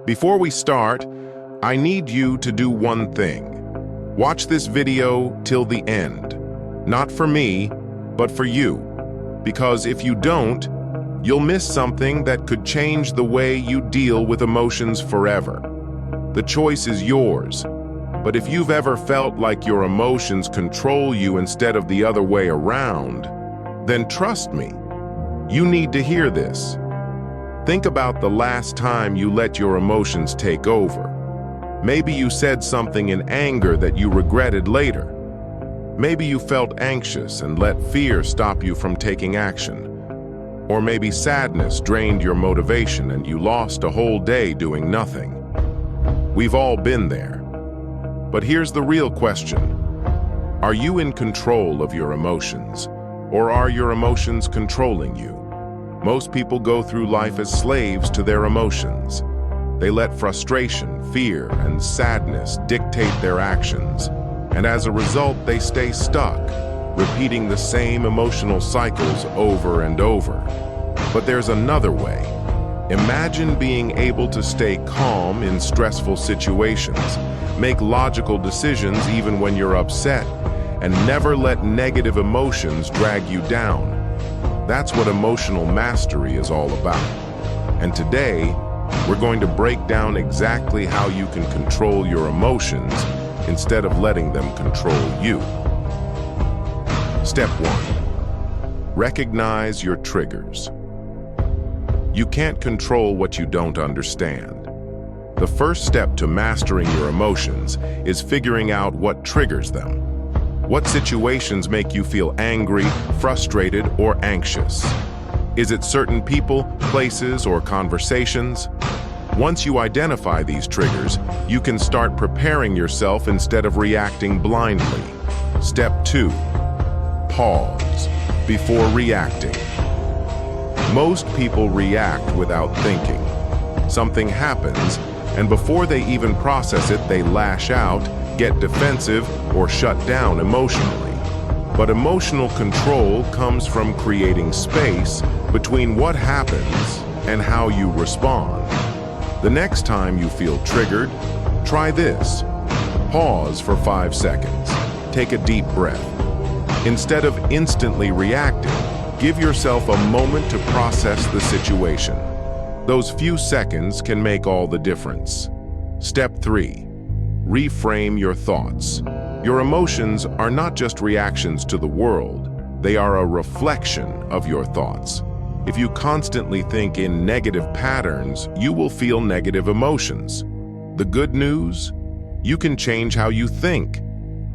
Before we start, I need you to do one thing. Watch this video till the end. Not for me, but for you. Because if you don't, you'll miss something that could change the way you deal with emotions forever. The choice is yours. But if you've ever felt like your emotions control you instead of the other way around, then trust me, you need to hear this. Think about the last time you let your emotions take over. Maybe you said something in anger that you regretted later. Maybe you felt anxious and let fear stop you from taking action. Or maybe sadness drained your motivation and you lost a whole day doing nothing. We've all been there. But here's the real question. Are you in control of your emotions, or are your emotions controlling you? Most people go through life as slaves to their emotions. They let frustration, fear, and sadness dictate their actions, and as a result, they stay stuck, repeating the same emotional cycles over and over. But there's another way. Imagine being able to stay calm in stressful situations, make logical decisions even when you're upset, and never let negative emotions drag you down. That's what emotional mastery is all about. And today, we're going to break down exactly how you can control your emotions instead of letting them control you. Step 1. Recognize your triggers. You can't control what you don't understand. The first step to mastering your emotions is figuring out what triggers them. What situations make you feel angry, frustrated, or anxious? Is it certain people, places, or conversations? Once you identify these triggers, you can start preparing yourself instead of reacting blindly. Step 2. Pause before reacting. Most people react without thinking. Something happens, and before they even process it, they lash out, get defensive, or shut down emotionally. But emotional control comes from creating space between what happens and how you respond. The next time you feel triggered, try this. Pause for 5 seconds. Take a deep breath. Instead of instantly reacting, give yourself a moment to process the situation. Those few seconds can make all the difference. Step 3. Reframe your thoughts. Your emotions are not just reactions to the world, they are a reflection of your thoughts. If you constantly think in negative patterns, you will feel negative emotions. The good news? You can change how you think.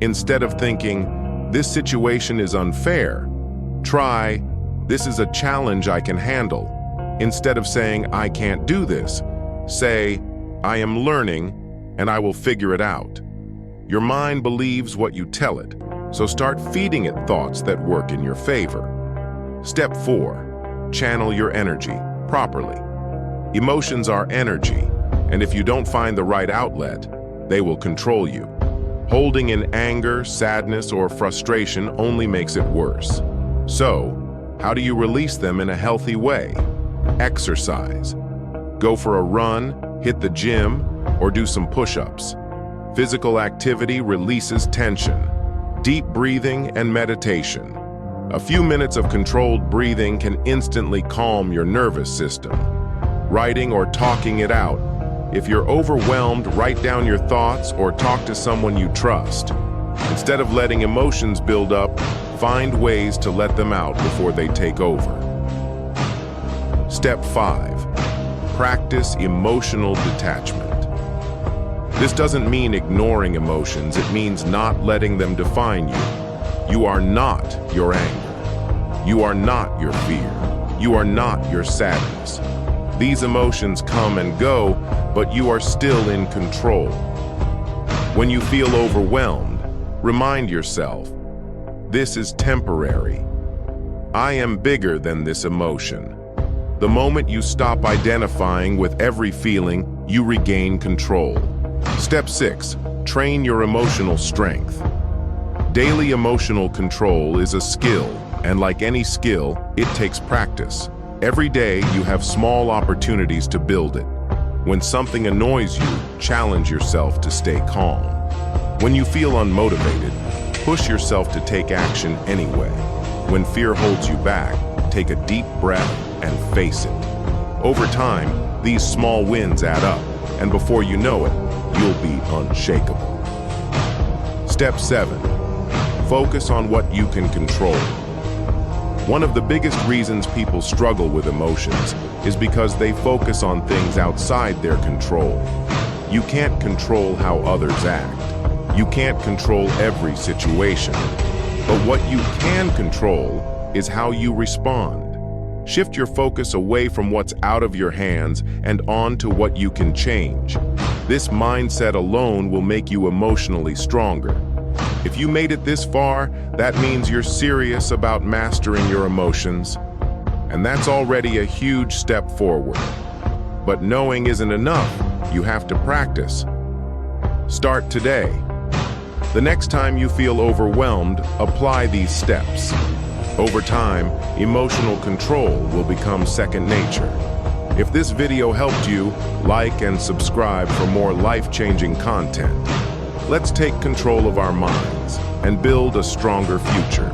Instead of thinking, "This situation is unfair," try, "This is a challenge I can handle." Instead of saying, "I can't do this," say, "I am learning and I will figure it out." Your mind believes what you tell it, so start feeding it thoughts that work in your favor. Step 4. Channel your energy properly. Emotions are energy, and if you don't find the right outlet, they will control you. Holding in anger, sadness, or frustration only makes it worse. So, how do you release them in a healthy way? Exercise. Go for a run, hit the gym, or do some push-ups. Physical activity releases tension. Deep breathing and meditation. A few minutes of controlled breathing can instantly calm your nervous system. Writing or talking it out. If you're overwhelmed, write down your thoughts or talk to someone you trust. Instead of letting emotions build up, find ways to let them out before they take over. Step 5. Practice emotional detachment. This doesn't mean ignoring emotions, it means not letting them define you. You are not your anger. You are not your fear. You are not your sadness. These emotions come and go, but you are still in control. When you feel overwhelmed, remind yourself, this is temporary. I am bigger than this emotion. The moment you stop identifying with every feeling, you regain control. Step 6. Train your emotional strength. Daily emotional control is a skill, and like any skill, it takes practice. Every day, you have small opportunities to build it. When something annoys you, challenge yourself to stay calm. When you feel unmotivated, push yourself to take action anyway. When fear holds you back, take a deep breath and face it. Over time, these small wins add up, and before you know it, you'll be unshakable. Step 7. Focus on what you can control. One of the biggest reasons people struggle with emotions is because they focus on things outside their control. You can't control how others act. You can't control every situation. But what you can control is how you respond. Shift your focus away from what's out of your hands and on to what you can change. This mindset alone will make you emotionally stronger. If you made it this far, that means you're serious about mastering your emotions, and that's already a huge step forward. But knowing isn't enough. You have to practice. Start today. The next time you feel overwhelmed, apply these steps. Over time, emotional control will become second nature. If this video helped you, like and subscribe for more life-changing content. Let's take control of our minds and build a stronger future.